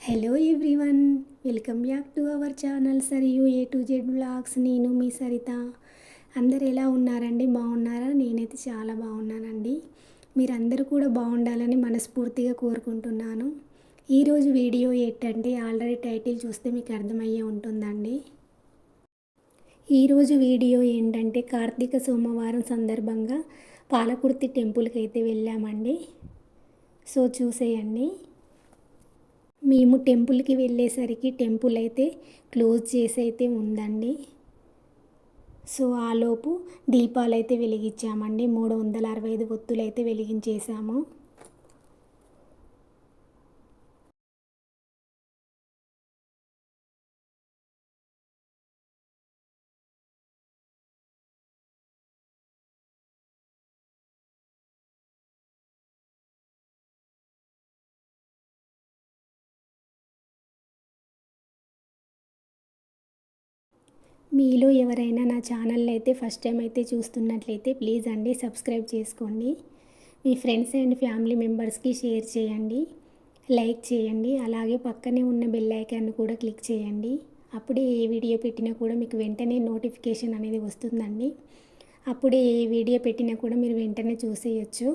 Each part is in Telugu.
Hello everyone, welcome back to our channel Sarayu A to Z vlogs. నేను మీ సరిత. అందరు ఎలా ఉన్నారండి? బాగున్నారా? నేనైతే చాలా బాగున్నానండి. మీరందరూ కూడా బాగుండాలని మనస్ఫూర్తిగా కోరుకుంటున్నాను. ఈరోజు వీడియో ఏంటంటే ఆల్రెడీ టైటిల్ చూస్తే మీకు అర్థమయ్యే ఉంటుందండి. ఈరోజు వీడియో ఏంటంటే కార్తీక సోమవారం సందర్భంగా పాలకుర్తి టెంపుల్కి అయితే వెళ్ళామండి. సో చూసేయండి. మేము టెంపుల్కి వెళ్ళేసరికి టెంపుల్ అయితే క్లోజ్ చేసి అయితే ఉందండి. సో ఆలోపు దీపాలు అయితే వెలిగించామండి. 365 ఒత్తులు అయితే వెలిగించేసాము. మీలో ఎవరైనా నా ఛానల్ అయితే ఫస్ట్ టైం అయితే చూస్తున్నట్లయితే ప్లీజ్ అండి సబ్స్క్రైబ్ చేసుకోండి. మీ ఫ్రెండ్స్ అండ్ ఫ్యామిలీ మెంబర్స్కి షేర్ చేయండి, లైక్ చేయండి. అలాగే పక్కనే ఉన్న బెల్ ఐకాన్ కూడా క్లిక్ చేయండి. అప్పుడే ఏ వీడియో పెట్టినా కూడా మీకు వెంటనే నోటిఫికేషన్ అనేది వస్తుందండి. అప్పుడే ఏ వీడియో పెట్టినా కూడా మీరు వెంటనే చూసేయచ్చు.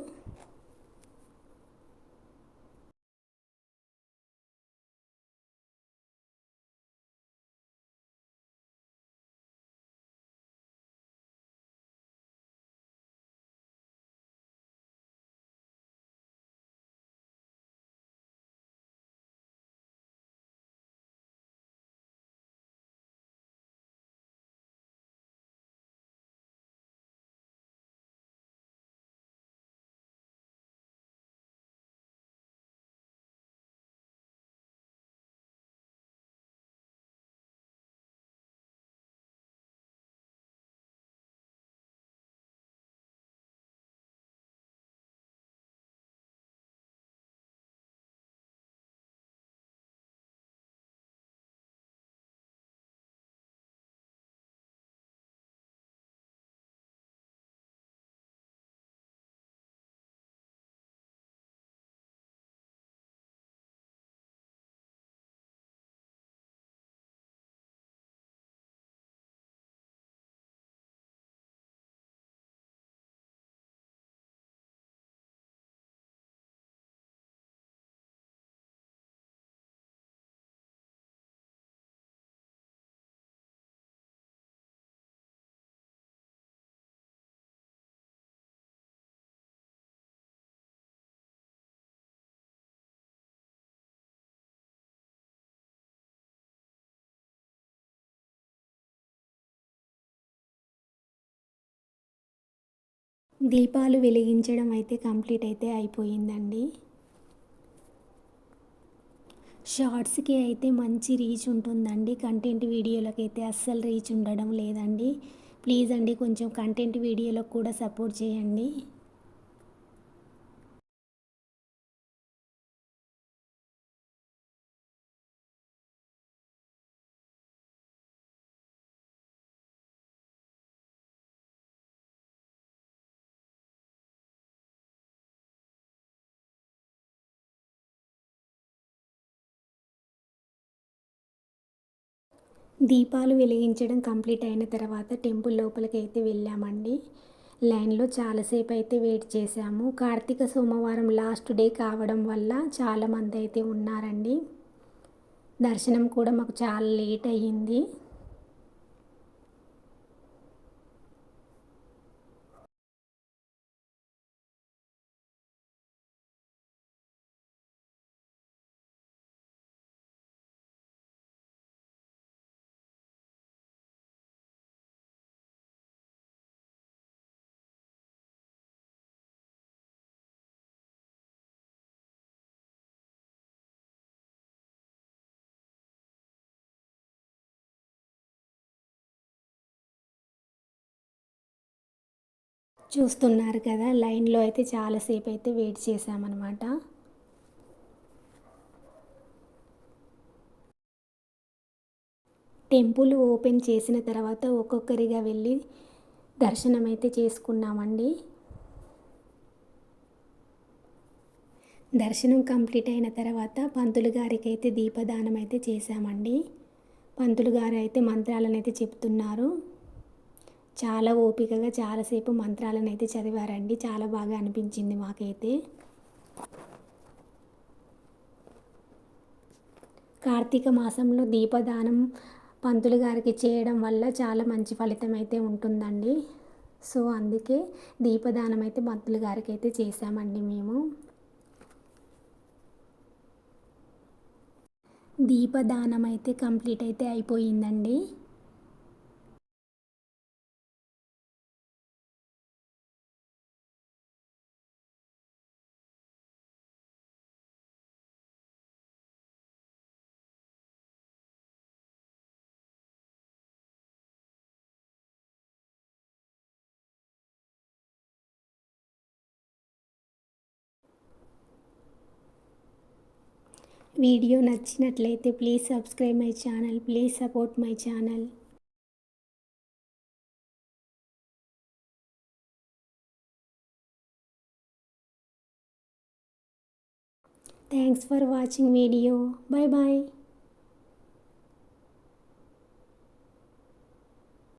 దీపాలు వెలిగించడం అయితే కంప్లీట్ అయితే అయిపోయిందండి. షార్ట్స్కి అయితే మంచి రీచ్ ఉంటుందండి. కంటెంట్ వీడియోలకు అయితే అస్సలు రీచ్ ఉండడం లేదండి. ప్లీజ్ అండి కొంచెం కంటెంట్ వీడియోలకు కూడా సపోర్ట్ చేయండి. దీపాలు వెలిగించడం కంప్లీట్ అయిన తర్వాత టెంపుల్ లోపలికి అయితే వెళ్ళామండి. లైన్లో చాలాసేపు అయితే వెయిట్ చేశాము. కార్తీక సోమవారం లాస్ట్ డే కావడం వల్ల చాలామంది అయితే ఉన్నారండి. దర్శనం కూడా మాకు చాలా లేట్ అయ్యింది. చూస్తున్నారు కదా, లైన్లో అయితే చాలాసేపు అయితే వెయిట్ చేశామన్నమాట. టెంపుల్ ఓపెన్ చేసిన తర్వాత ఒక్కొక్కరిగా వెళ్ళి దర్శనం అయితే చేసుకున్నామండి. దర్శనం కంప్లీట్ అయిన తర్వాత పంతులు గారికి అయితే దీపదానం అయితే చేశామండి. పంతులు గారు అయితే మంత్రాలను అయితే చెప్తున్నారు. చాలా ఓపికగా చాలాసేపు మంత్రాలను అయితే చదివారండి. చాలా బాగా అనిపించింది మాకైతే. కార్తీక మాసంలో దీపదానం పంతులు గారికి చేయడం వల్ల చాలా మంచి ఫలితం అయితే ఉంటుందండి. సో అందుకే దీపదానం అయితే పంతులు గారికి అయితే చేశామండి మేము. దీపదానం అయితే కంప్లీట్ అయితే అయిపోయిందండి. వీడియో నచ్చినట్లయితే please subscribe my channel, please support my channel. Thanks for watching video. Bye bye.